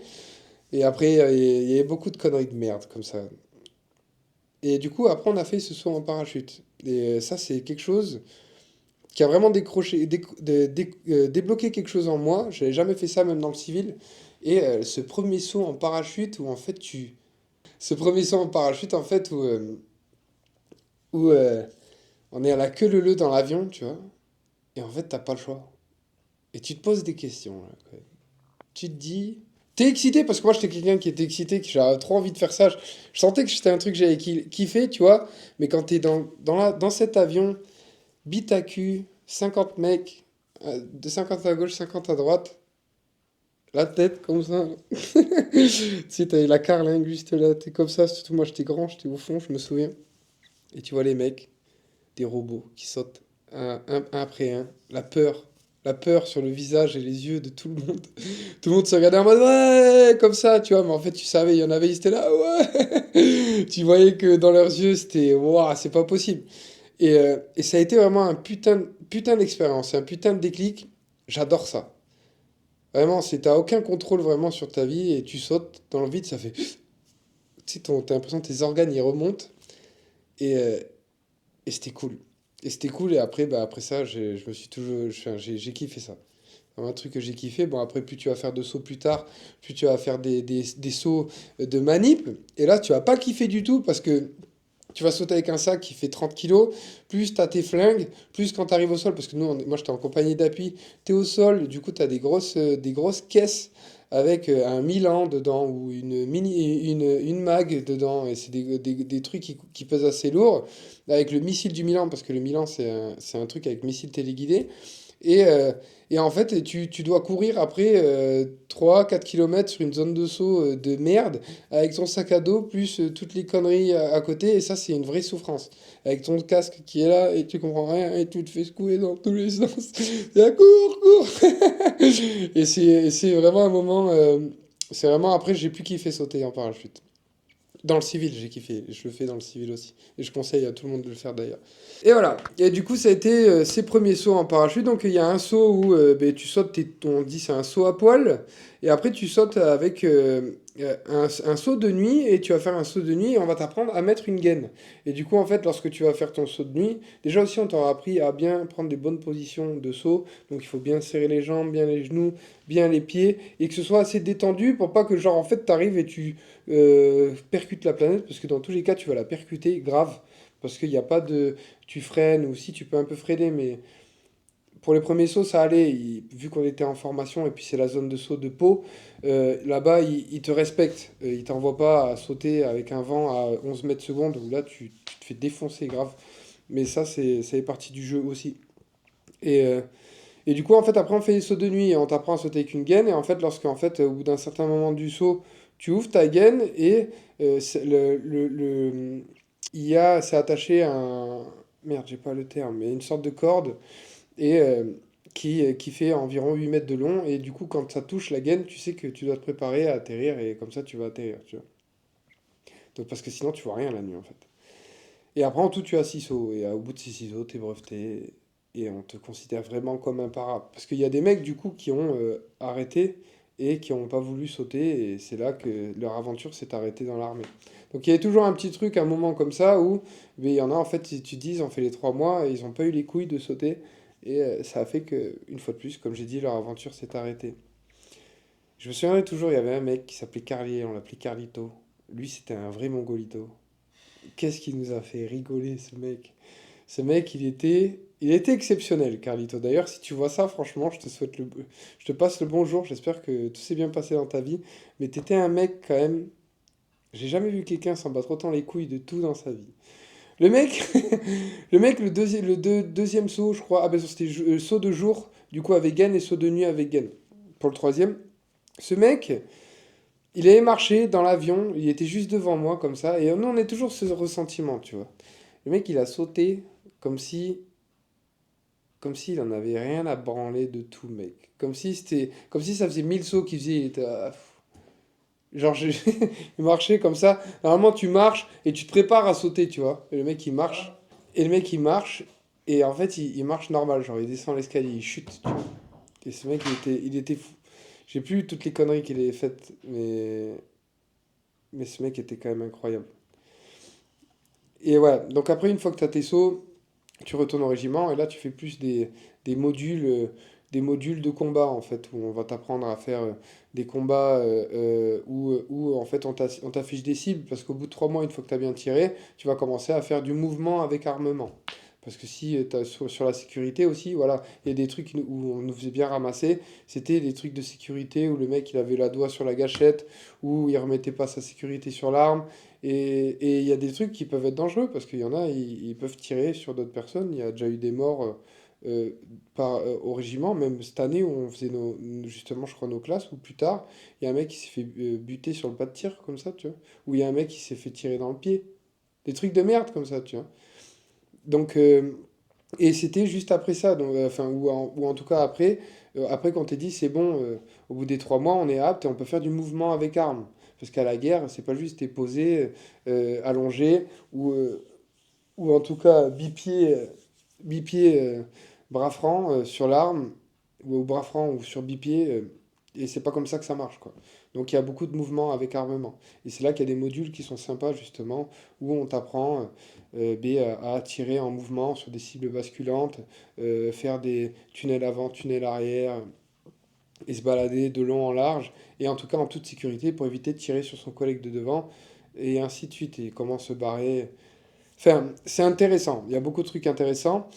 Et après, il y avait beaucoup de conneries de merde comme ça. Et du coup, après, on a fait ce saut en parachute. Et ça, c'est quelque chose qui a vraiment débloqué quelque chose en moi. Je n'avais jamais fait ça, même dans le civil. Et ce premier saut en parachute, où en fait, ce premier saut en parachute, en fait, où on est à la queue leu dans l'avion, tu vois. Et en fait, t'as pas le choix. Et tu te poses des questions, là, quand même. Tu te dis. T'es excité parce que moi j'étais quelqu'un qui était excité, que j'avais trop envie de faire ça. Je sentais que c'était un truc que j'avais kiffé, tu vois. Mais quand t'es dans cet avion, bite à cul, 50 mecs, de 50 à gauche, 50 à droite, la tête comme ça. Tu sais, t'avais la carlingue juste là, t'es comme ça. Surtout moi j'étais grand, j'étais au fond, je me souviens. Et tu vois les mecs, des robots qui sautent un après un. La peur sur le visage et les yeux de tout le monde. Tout le monde se regardait en mode ouais, comme ça, tu vois. Mais en fait, tu savais, il y en avait, ils étaient là, ouais. Tu voyais que dans leurs yeux, c'était waouh, c'est pas possible. Et ça a été vraiment un putain d'expérience, un putain de déclic. J'adore ça. Vraiment, t'as aucun contrôle vraiment sur ta vie et tu sautes dans le vide, ça fait. Tu sais, t'as l'impression que tes organes ils remontent. Et, euh, Et c'était cool. Et c'était cool. Et après, après ça, je me suis toujours. J'ai kiffé ça. C'est un truc que j'ai kiffé. Bon, après, plus tu vas faire de sauts plus tard, plus tu vas faire des sauts de manip. Et là, tu vas pas kiffer du tout parce que tu vas sauter avec un sac qui fait 30 kilos, plus tu as tes flingues, plus quand tu arrives au sol, parce que nous, moi j'étais en compagnie d'appui, tu es au sol, du coup tu as des grosses caisses avec un Milan dedans ou une mag dedans, et c'est des trucs qui pèsent assez lourd, avec le missile du Milan, parce que le Milan c'est un truc avec missile téléguidé, et, euh, et en fait, tu dois courir après 3-4 km sur une zone de saut de merde avec ton sac à dos, plus toutes les conneries à côté, et ça, c'est une vraie souffrance. Avec ton casque qui est là, et tu comprends rien, et tu te fais secouer dans tous les sens. Et à cours, cours! Et c'est vraiment un moment. C'est vraiment après, j'ai plus kiffé sauter en parachute. Dans le civil, j'ai kiffé. Je le fais dans le civil aussi. Et je conseille à tout le monde de le faire d'ailleurs. Et voilà. Et du coup, ça a été ses premiers sauts en parachute. Donc, il y a un saut où tu sautes, on dit c'est un saut à poil. Et après, tu sautes avec un saut de nuit et tu vas faire un saut de nuit et on va t'apprendre à mettre une gaine. Et du coup, en fait, lorsque tu vas faire ton saut de nuit, déjà aussi, on t'aura appris à bien prendre des bonnes positions de saut. Donc, il faut bien serrer les jambes, bien les genoux, bien les pieds et que ce soit assez détendu pour pas que, genre, en fait, t'arrives et tu percutes la planète parce que dans tous les cas, tu vas la percuter grave. Parce qu'il n'y a pas de. Tu freines ou si tu peux un peu freiner, mais pour les premiers sauts, ça allait, vu qu'on était en formation, et puis c'est la zone de saut de Pau, là-bas, ils te respectent. Ils t'envoient pas à sauter avec un vent à 11 mètres secondes, où là, tu te fais défoncer grave. Mais ça fait partie du jeu aussi. Et, euh, et du coup, en fait, après, on fait les sauts de nuit, et on t'apprend à sauter avec une gaine, et en fait, en fait, au bout d'un certain moment du saut, tu ouvres ta gaine, et c'est attaché à un... Merde, j'ai pas le terme, mais une sorte de corde et qui fait environ 8 mètres de long. Et du coup, quand ça touche la gaine, tu sais que tu dois te préparer à atterrir et comme ça, tu vas atterrir, tu vois. Donc, parce que sinon, tu vois rien la nuit, en fait. Et après, en tout, tu as 6 sauts. Et au bout de ces 6 sauts, t'es breveté. Et on te considère vraiment comme un para. Parce qu'il y a des mecs, du coup, qui ont arrêté et qui n'ont pas voulu sauter. Et c'est là que leur aventure s'est arrêtée dans l'armée. Donc, il y a toujours un petit truc, un moment comme ça où mais il y en a, en fait, si tu dis, ils ont fait les 3 mois et ils n'ont pas eu les couilles de sauter. Et ça a fait que, une fois de plus, comme j'ai dit, leur aventure s'est arrêtée. Je me souviendrai toujours, il y avait un mec qui s'appelait Carlier, on l'appelait Carlito. Lui, c'était un vrai mongolito. Qu'est-ce qui nous a fait rigoler, ce mec? Ce mec, il était exceptionnel, Carlito. D'ailleurs, si tu vois ça, franchement, je te passe le bonjour. J'espère que tout s'est bien passé dans ta vie. Mais t'étais un mec, quand même. J'ai jamais vu quelqu'un s'en battre autant les couilles de tout dans sa vie. Le mec, le deuxième saut, je crois. Ah ben, c'était saut de jour, du coup, avec gaine et saut de nuit avec gaine. Pour le troisième. Ce mec, il avait marché dans l'avion, il était juste devant moi, comme ça. Et nous, on est toujours ce ressentiment, tu vois. Le mec, il a sauté comme si, comme s'il en avait rien à branler de tout, mec. Comme si ça faisait 1000 sauts qu'il faisait. Genre, il marchait comme ça. Normalement, tu marches et tu te prépares à sauter, tu vois. Et le mec, il marche. Et le mec, il marche. Et en fait, il marche normal. Genre, il descend l'escalier, il chute, tu vois. Et ce mec, il était fou. J'ai plus toutes les conneries qu'il avait faites, mais ce mec était quand même incroyable. Et ouais, donc après, une fois que tu as tes sauts, tu retournes au régiment et là tu fais plus des modules, des modules de combat en fait, où on va t'apprendre à faire des combats où en fait on t'affiche des cibles parce qu'au bout de 3 mois, une fois que tu as bien tiré, tu vas commencer à faire du mouvement avec armement. Parce que si sur la sécurité aussi, voilà, il y a des trucs où on nous faisait bien ramasser, c'était des trucs de sécurité où le mec il avait la doigt sur la gâchette, où il remettait pas sa sécurité sur l'arme, et il y a des trucs qui peuvent être dangereux parce qu'il y en a, ils peuvent tirer sur d'autres personnes. Il y a déjà eu des morts euh, au régiment, même cette année où on faisait justement, je crois, nos classes, ou plus tard, il y a un mec qui s'est fait buter sur le pas de tir, comme ça, tu vois. Ou il y a un mec qui s'est fait tirer dans le pied. Des trucs de merde comme ça, tu vois. Donc, et c'était juste après ça, donc, enfin, ou en tout cas après qu'on t'ait dit c'est bon, au bout des 3 mois, on est apte et on peut faire du mouvement avec arme. Parce qu'à la guerre, c'est pas juste t'es posé, allongé, ou en tout cas bipied bras franc sur l'arme, ou au bras franc ou sur bipied, et c'est pas comme ça que ça marche, quoi. Donc il y a beaucoup de mouvements avec armement. Et c'est là qu'il y a des modules qui sont sympas, justement, où on t'apprend à tirer en mouvement sur des cibles basculantes, faire des tunnels avant, tunnels arrière, et se balader de long en large, et en tout cas en toute sécurité pour éviter de tirer sur son collègue de devant, et ainsi de suite, et comment se barrer. Enfin, c'est intéressant, il y a beaucoup de trucs intéressants.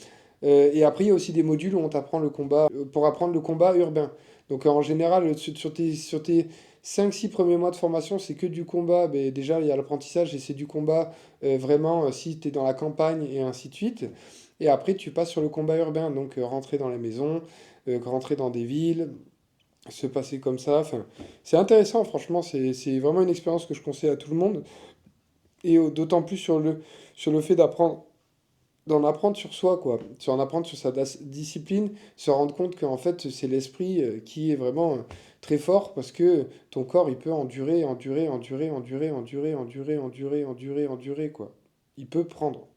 Et après, il y a aussi des modules où on t'apprend le combat, pour apprendre le combat urbain. Donc en général, sur tes 5-6 premiers mois de formation, c'est que du combat. Ben, déjà, il y a l'apprentissage et c'est du combat vraiment si tu es dans la campagne et ainsi de suite. Et après, tu passes sur le combat urbain, donc rentrer dans les maisons, rentrer dans des villes, se passer comme ça. Enfin, c'est intéressant, franchement, c'est vraiment une expérience que je conseille à tout le monde. Et d'autant plus sur le fait d'en apprendre sur soi, quoi. Sur en apprendre sur sa discipline, se rendre compte qu'en fait, c'est l'esprit qui est vraiment très fort parce que ton corps, il peut endurer, endurer, endurer, endurer, endurer, endurer, endurer, endurer, endurer, quoi. Il peut prendre.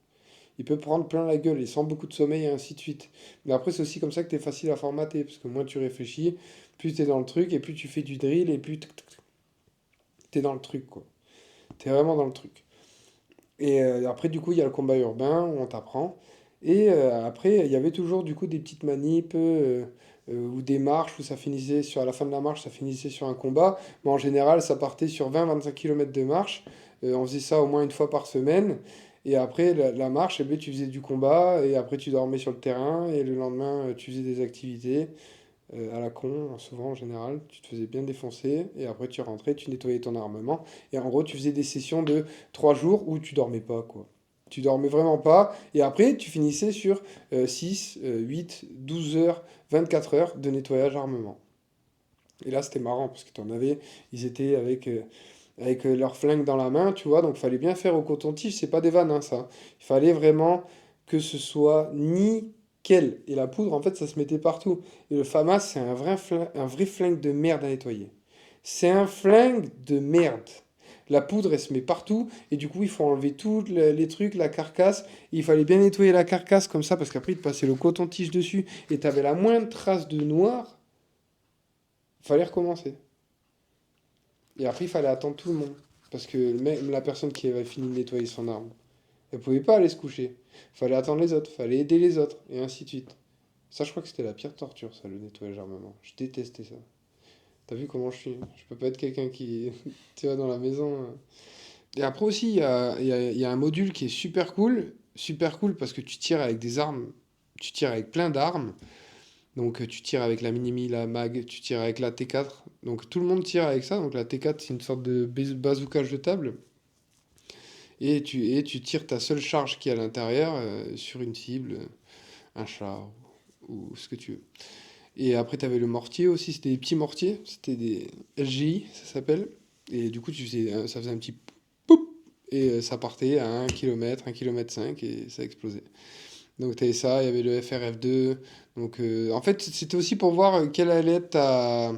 Il peut prendre plein la gueule et sans beaucoup de sommeil et ainsi de suite. Mais après, c'est aussi comme ça que t'es facile à formater parce que moins tu réfléchis, plus t'es dans le truc et plus tu fais du drill et plus. t'es dans le truc, quoi. T'es vraiment dans le truc. Et après, du coup, il y a le combat urbain où on t'apprend. Et après, il y avait toujours, du coup, des petites manips ou des marches où ça finissait sur, à la fin de la marche, ça finissait sur un combat. Mais en général, ça partait sur 20-25 km de marche. On faisait ça au moins une fois par semaine. Et après, la marche, eh bien, tu faisais du combat. Et après, tu dormais sur le terrain. Et le lendemain, tu faisais des activités à la con, souvent en général, tu te faisais bien défoncer, et après tu rentrais, tu nettoyais ton armement, et en gros tu faisais des sessions de 3 jours où tu dormais pas, quoi. Tu dormais vraiment pas, et après tu finissais sur 6, 8, 12 heures, 24 heures de nettoyage armement. Et là c'était marrant, parce que t'en avais, ils étaient avec leur flingue dans la main, tu vois, donc fallait bien faire au coton-tige, c'est pas des vannes, hein, ça. Il fallait vraiment que ce soit nickel. Et la poudre, en fait, ça se mettait partout. Et le FAMAS, c'est un vrai flingue de merde à nettoyer. C'est un flingue de merde. La poudre, elle se met partout, et du coup, il faut enlever tous les trucs, la carcasse. Il fallait bien nettoyer la carcasse comme ça, parce qu'après, il te passait le coton-tige dessus, et t'avais la moindre trace de noir, fallait recommencer. Et après, il fallait attendre tout le monde. Parce que même la personne qui avait fini de nettoyer son arme, elle pouvait pas aller se coucher. Fallait attendre les autres, fallait aider les autres, et ainsi de suite. Ça, je crois que c'était la pire torture, ça, le nettoyage armement. Je détestais ça. T'as vu comment je suis? Je peux pas être quelqu'un qui, tu vois, dans la maison. Et après aussi, il y a un module qui est super cool parce que tu tires avec des armes, tu tires avec plein d'armes. Donc tu tires avec la Minimi, la Mag, tu tires avec la T4. Donc tout le monde tire avec ça. Donc la T4, c'est une sorte de bazookage de table. Et tu tires ta seule charge qui est à l'intérieur sur une cible, un chat ou ce que tu veux. Et après, tu avais le mortier aussi, c'était des petits mortiers, c'était des LGI, ça s'appelle. Et du coup, ça faisait un petit poup, et ça partait à 1 km, 1 km 5, et ça explosait. Donc tu avais ça, il y avait le FRF2. Donc en fait, c'était aussi pour voir quelle allait être ta,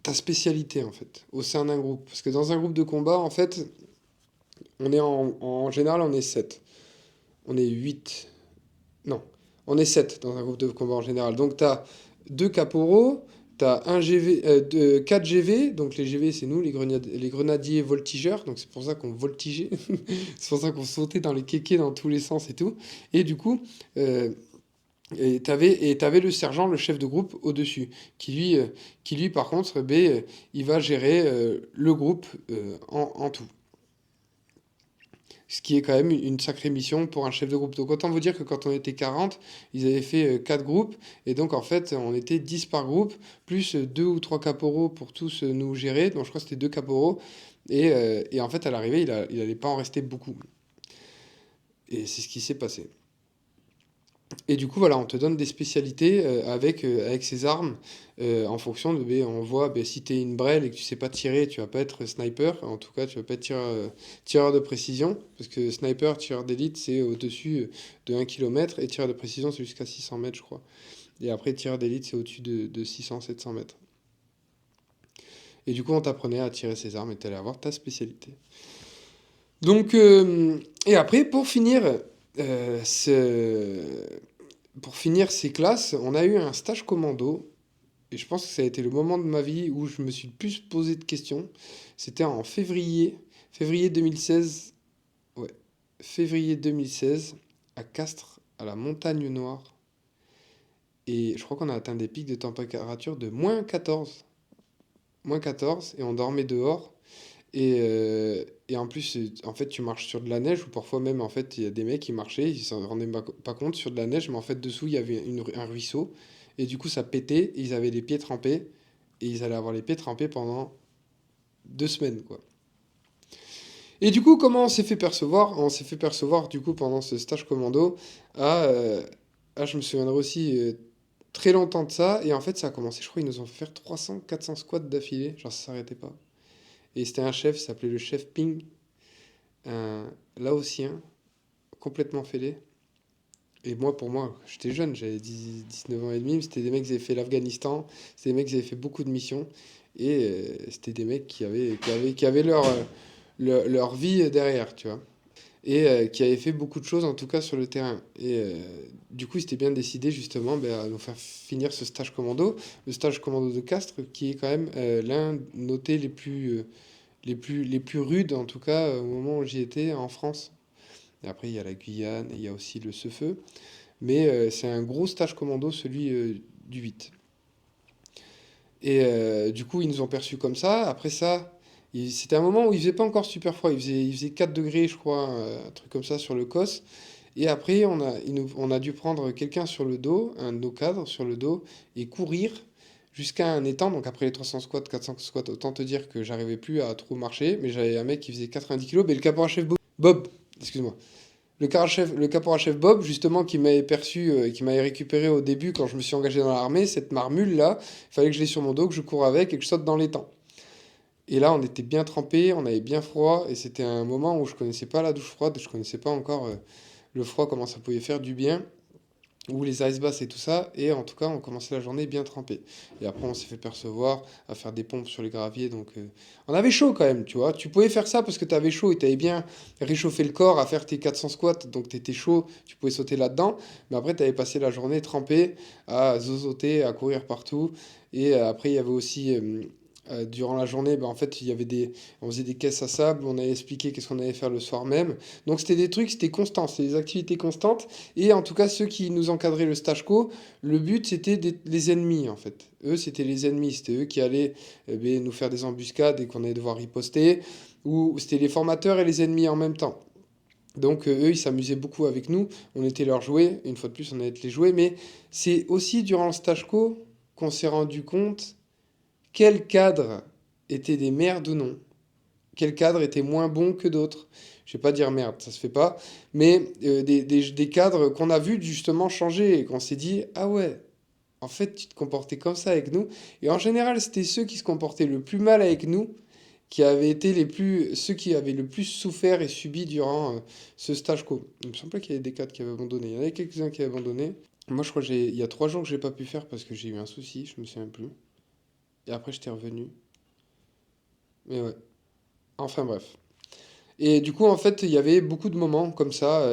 ta spécialité, en fait, au sein d'un groupe. Parce que dans un groupe de combat, en fait, en général, on est 7. On est 8. Non, on est 7 dans un groupe de combat en général. Donc tu as 2 caporaux, tu as 4 GV, donc les GV c'est nous, les grenadiers voltigeurs, donc c'est pour ça qu'on voltigeait, c'est pour ça qu'on sautait dans les kékés dans tous les sens et tout. Et du coup, euh, t'avais le sergent, le chef de groupe au-dessus, qui lui par contre, il va gérer le groupe en tout. Ce qui est quand même une sacrée mission pour un chef de groupe. Donc autant vous dire que quand on était 40, ils avaient fait 4 groupes, et donc en fait on était 10 par groupe, plus 2 ou 3 caporaux pour tous nous gérer, donc je crois que c'était 2 caporaux, et en fait à l'arrivée il allait pas en rester beaucoup. Et c'est ce qui s'est passé. Et du coup, voilà, on te donne des spécialités avec ces armes en fonction de. On voit si tu es une brêle et que tu sais pas tirer, tu vas pas être sniper. En tout cas, tu vas pas être tireur de précision. Parce que sniper, tireur d'élite, c'est au-dessus de 1 km. Et tireur de précision, c'est jusqu'à 600 mètres, je crois. Et après, tireur d'élite, c'est au-dessus de 600-700 mètres. Et du coup, on t'apprenait à tirer ces armes et tu allais avoir ta spécialité. Donc, et après, euh, ce, pour finir ces classes, on a eu un stage commando. Et je pense que ça a été le moment de ma vie où je me suis le plus posé de questions. C'était en février 2016. Ouais, février 2016, à Castres, à la Montagne Noire. Et je crois qu'on a atteint des pics de température de -14. -14, et on dormait dehors. Et en plus, en fait, tu marches sur de la neige, ou parfois même, en fait, il y a des mecs qui marchaient, ils s'en rendaient pas compte sur de la neige, mais en fait, dessous, il y avait un ruisseau, et du coup, ça pétait, et ils avaient les pieds trempés, et ils allaient avoir les pieds trempés pendant 2 semaines, quoi. Et du coup, comment on s'est fait percevoir? On s'est fait percevoir, du coup, pendant ce stage commando, à, euh, je me souviendrai aussi très longtemps de ça, et en fait, ça a commencé, je crois, ils nous ont fait faire 300-400 squats d'affilée, genre, ça s'arrêtait pas. Et c'était un chef, il s'appelait le chef Ping, un Laotien, complètement fêlé. Et moi, pour moi, j'étais jeune, j'avais 19 ans et demi, c'était des mecs qui avaient fait l'Afghanistan, c'était des mecs qui avaient fait beaucoup de missions, et c'était des mecs qui avaient leur vie derrière, tu vois. et qui avait fait beaucoup de choses en tout cas sur le terrain. Et du coup, il s'était bien décidé justement ben, à nous faire finir ce stage commando, le stage commando de Castres, qui est quand même l'un noté les plus rudes, en tout cas au moment où j'y étais en France. Et après, il y a la Guyane, et il y a aussi le Cefeu. Mais c'est un gros stage commando, celui du 8. Et du coup, ils nous ont perçus comme ça. Après ça, c'était un moment où il faisait pas encore super froid. Il faisait 4 degrés, je crois, un truc comme ça sur le COS. Et après, on a dû prendre quelqu'un sur le dos, un de nos cadres sur le dos, et courir jusqu'à un étang. Donc après les 300 squats, 400 squats, autant te dire que j'arrivais plus à trop marcher. Mais j'avais un mec qui faisait 90 kilos. Mais le caporal chef Bob, excuse-moi. Le caporal chef Bob, justement, qui m'avait perçu, qui m'avait récupéré au début quand je me suis engagé dans l'armée, cette marmule-là, il fallait que je l'ai sur mon dos, que je cours avec et que je saute dans l'étang. Et là, on était bien trempés, on avait bien froid, et c'était un moment où je connaissais pas la douche froide, je connaissais pas encore le froid, comment ça pouvait faire du bien, ou les ice baths et tout ça, et en tout cas, on commençait la journée bien trempé. Et après, on s'est fait percevoir à faire des pompes sur les graviers, donc on avait chaud quand même, tu vois. Tu pouvais faire ça parce que tu avais chaud et tu avais bien réchauffé le corps à faire tes 400 squats, donc tu étais chaud, tu pouvais sauter là-dedans, mais après, tu avais passé la journée trempé à zozoter, à courir partout, et après, il y avait aussi durant la journée, ben, en fait, on faisait des caisses à sable, on avait expliqué qu'est-ce qu'on allait faire le soir même. Donc c'était des trucs, c'était constant, c'était des activités constantes. Et en tout cas, ceux qui nous encadraient le stage co, le but c'était les ennemis en fait. Eux, c'était les ennemis, c'était eux qui allaient ben, nous faire des embuscades et qu'on allait devoir riposter. Ou c'était les formateurs et les ennemis en même temps. Donc eux, ils s'amusaient beaucoup avec nous, on était leurs jouets, une fois de plus, on allait être les jouets. Mais c'est aussi durant le stage co qu'on s'est rendu compte quels cadres étaient des merdes ou non. Quel cadre était moins bon que d'autres. Je vais pas dire merde, ça se fait pas, mais des cadres qu'on a vu justement changer et qu'on s'est dit, ah ouais, en fait, tu te comportais comme ça avec nous. Et en général, c'était ceux qui se comportaient le plus mal avec nous, qui avaient été ceux qui avaient le plus souffert et subi durant ce stage co. Il me semble pas qu'il y avait des cadres qui avaient abandonné. Il y en avait quelques-uns qui avaient abandonné. Moi, je crois il y a 3 jours que j'ai pas pu faire parce que j'ai eu un souci, je me souviens plus. Et après, j'étais revenu. Mais ouais. Enfin bref. Et du coup, en fait, il y avait beaucoup de moments comme ça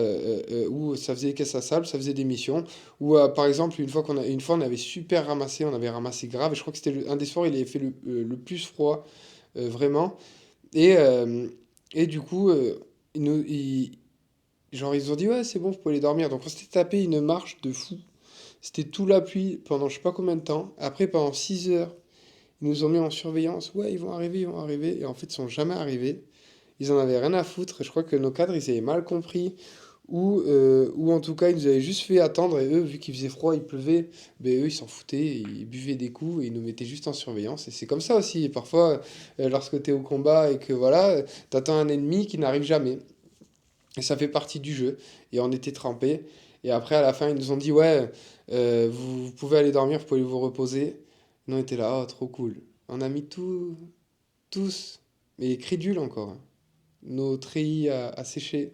où ça faisait caisse à sable, ça faisait des missions. Où, par exemple, une fois, on avait super ramassé, on avait ramassé grave. Et je crois que c'était un des soirs, il avait fait le plus froid, vraiment. Et, euh, et du coup, genre, ils ont dit, ouais, c'est bon, vous pouvez aller dormir. Donc, on s'était tapé une marche de fou. C'était tout la pluie pendant je sais pas combien de temps. Après, pendant 6 heures, ils nous ont mis en surveillance. Ouais, ils vont arriver, ils vont arriver. Et en fait, ils sont jamais arrivés. Ils en avaient rien à foutre. Je crois que nos cadres, ils avaient mal compris. Ou en tout cas, ils nous avaient juste fait attendre. Et eux, vu qu'il faisait froid, il pleuvait, ben eux, ils s'en foutaient. Ils buvaient des coups et ils nous mettaient juste en surveillance. Et c'est comme ça aussi. Et parfois, lorsque tu es au combat et que voilà, t'attends un ennemi qui n'arrive jamais. Et ça fait partie du jeu. Et on était trempés. Et après, à la fin, ils nous ont dit, ouais, vous pouvez aller dormir, vous pouvez vous reposer. Nous, on était là, oh, trop cool. On a mis tous, mais crédules encore, hein, nos treillis à sécher.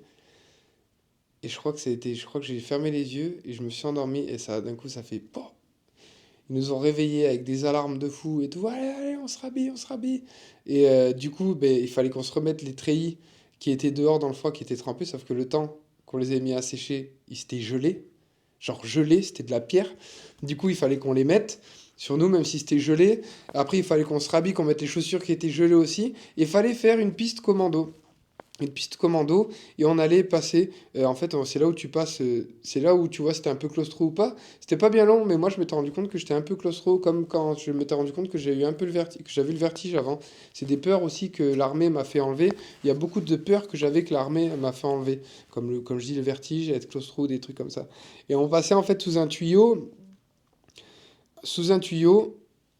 Et je crois que j'ai fermé les yeux et je me suis endormi et ça, d'un coup, ça fait pop. Ils nous ont réveillés avec des alarmes de fou et tout. Allez, allez, on se rhabille, on se rhabille. Et du coup, ben, il fallait qu'on se remette les treillis qui étaient dehors dans le froid, qui étaient trempés, sauf que le temps qu'on les ait mis à sécher, ils s'étaient gelés. Genre gelés, c'était de la pierre. Du coup, il fallait qu'on les mette sur nous, même si c'était gelé. Après, il fallait qu'on se rhabille, qu'on mette les chaussures qui étaient gelées aussi. Et il fallait faire une piste commando. Une piste commando et on allait passer en fait c'est là où tu passes c'est là où tu vois c'était un peu claustro ou pas, c'était pas bien long mais moi je m'étais rendu compte que j'étais un peu claustro comme quand je m'étais rendu compte que j'ai eu un peu le vertige, que j'avais le vertige avant. C'est des peurs aussi que l'armée m'a fait enlever. Il y a beaucoup de peurs que j'avais que l'armée m'a fait enlever comme comme je dis le vertige, être claustro, des trucs comme ça. Et on passait en fait sous un tuyau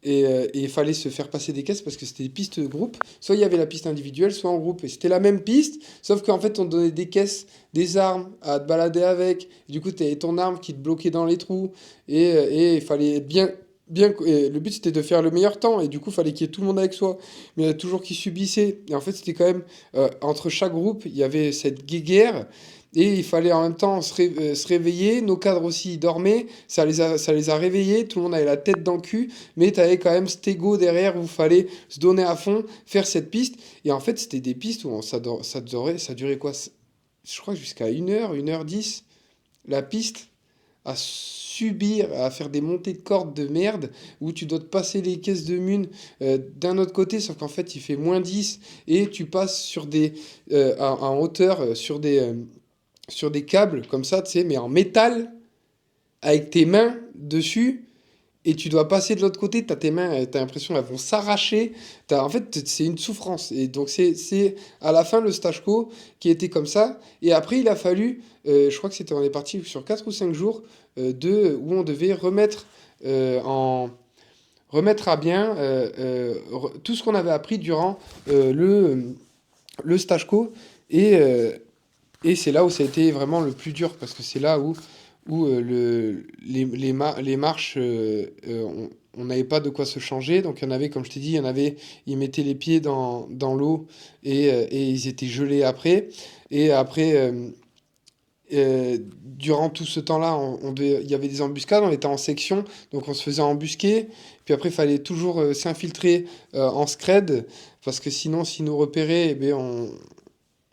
et il fallait se faire passer des caisses parce que c'était des pistes de groupe. Soit il y avait la piste individuelle, soit en groupe. Et c'était la même piste, sauf qu'en fait, on te donnait des caisses, des armes à te balader avec. Du coup, tu avais ton arme qui te bloquait dans les trous. Et il fallait être bien. Et le but, c'était de faire le meilleur temps. Et du coup, il fallait qu'il y ait tout le monde avec soi. Mais il y en a toujours qui subissaient. Et en fait, c'était quand même. Entre chaque groupe, il y avait cette guéguerre. Et il fallait en même temps se réveiller. Nos cadres aussi ils dormaient. Ça les a réveillés. Tout le monde avait la tête dans le cul. Mais tu avais quand même cet ego derrière où il fallait se donner à fond, faire cette piste. Et en fait, c'était des pistes où ça durait quoi? je crois jusqu'à 1h, 1h10, la piste à subir, à faire des montées de cordes de merde, où tu dois te passer les caisses de mun d'un autre côté, sauf qu'en fait il fait -10, et tu passes sur en hauteur, sur des câbles comme ça, tu sais, mais en métal, avec tes mains dessus, et tu dois passer de l'autre côté, t'as tes mains, t'as l'impression qu'elles vont s'arracher. En fait, c'est une souffrance. Et donc, c'est à la fin le stage co qui était comme ça. Et après, il a fallu, je crois que c'était, on est parti sur 4 ou 5 jours, où on devait euh, en, remettre à bien tout ce qu'on avait appris durant le stage co. Et, euh, et c'est là où ça a été vraiment le plus dur, parce que c'est là où les marches, on n'avait pas de quoi se changer. Donc il y en avait, comme je t'ai dit, il y en avait, ils mettaient les pieds dans l'eau et ils étaient gelés après. Et après, durant tout ce temps-là, il y avait des embuscades, on était en section, donc on se faisait embusquer. Puis après, il fallait toujours s'infiltrer en scred, parce que sinon, s'ils nous repéraient, eh bien,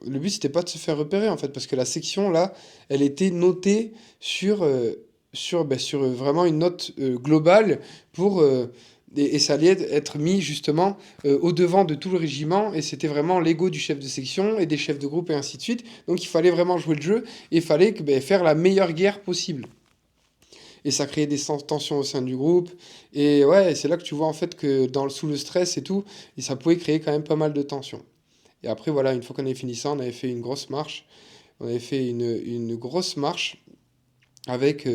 le but, c'était pas de se faire repérer, en fait, parce que la section, là, elle était notée sur vraiment une note globale pour... et ça allait être mis, justement, au-devant de tout le régiment, et c'était vraiment l'ego du chef de section et des chefs de groupe, et ainsi de suite. Donc, il fallait vraiment jouer le jeu, et il fallait faire la meilleure guerre possible. Et ça créait des tensions au sein du groupe. Et ouais, c'est là que tu vois, en fait, que sous le stress et tout, et ça pouvait créer quand même pas mal de tensions. Et après, voilà, une fois qu'on avait fini ça, on avait fait une grosse marche. On avait fait une grosse marche avec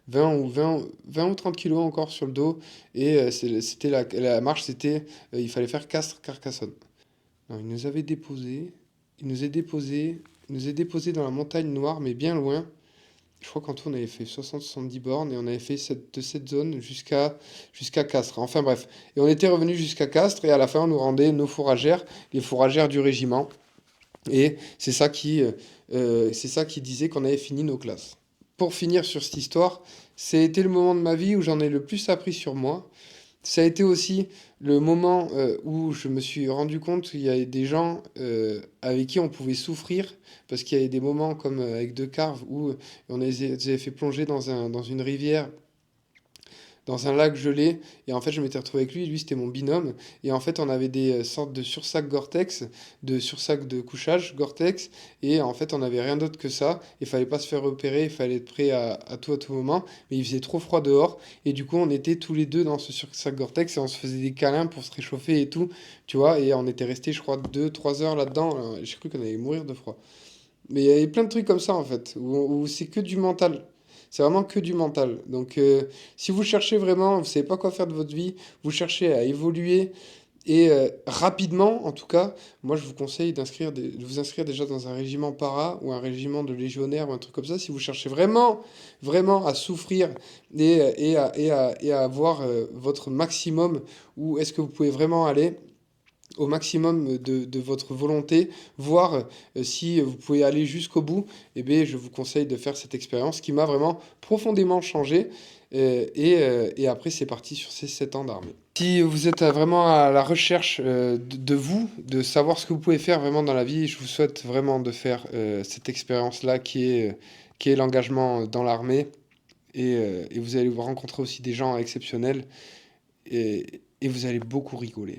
20 ou 30 kilos encore sur le dos. Et c'était la marche, c'était, il fallait faire Castres-Carcassonne. Alors, il nous avait déposé, il nous a déposé dans la montagne noire, mais bien loin. Je crois qu'en tout, on avait fait 60-70 bornes et on avait fait de cette zone jusqu'à Castres. Enfin bref. Et on était revenu jusqu'à Castres et à la fin, on nous rendait nos fourragères, les fourragères du régiment. Et c'est ça qui disait qu'on avait fini nos classes. Pour finir sur cette histoire, c'était le moment de ma vie où j'en ai le plus appris sur moi. Ça a été aussi le moment où je me suis rendu compte qu'il y avait des gens avec qui on pouvait souffrir, parce qu'il y avait des moments comme avec De Carve où les avait fait plonger dans une rivière, dans un lac gelé, et en fait je m'étais retrouvé avec lui, lui c'était mon binôme, et en fait on avait des sortes de sursacs Gore-Tex, de sursacs de couchage Gore-Tex, et en fait on n'avait rien d'autre que ça, il fallait pas se faire repérer, il fallait être prêt à tout moment, mais il faisait trop froid dehors, et du coup on était tous les deux dans ce sursac Gore-Tex, et on se faisait des câlins pour se réchauffer et tout, tu vois, et on était resté je crois 2 3 heures là-dedans, j'ai cru qu'on allait mourir de froid. Mais il y avait plein de trucs comme ça en fait, où c'est que du mental. C'est vraiment que du mental. Donc si vous cherchez vraiment, vous ne savez pas quoi faire de votre vie, vous cherchez à évoluer et rapidement en tout cas, moi je vous conseille de vous inscrire déjà dans un régiment para ou un régiment de légionnaire ou un truc comme ça. Si vous cherchez vraiment, vraiment à souffrir et à avoir votre maximum, où est-ce que vous pouvez vraiment aller au maximum de votre volonté, voir si vous pouvez aller jusqu'au bout, eh bien, je vous conseille de faire cette expérience qui m'a vraiment profondément changé. Et après, c'est parti sur ces 7 ans d'armée. Si vous êtes vraiment à la recherche de vous, de savoir ce que vous pouvez faire vraiment dans la vie, je vous souhaite vraiment de faire cette expérience-là qui est l'engagement dans l'armée. Et vous allez vous rencontrer aussi des gens exceptionnels et vous allez beaucoup rigoler.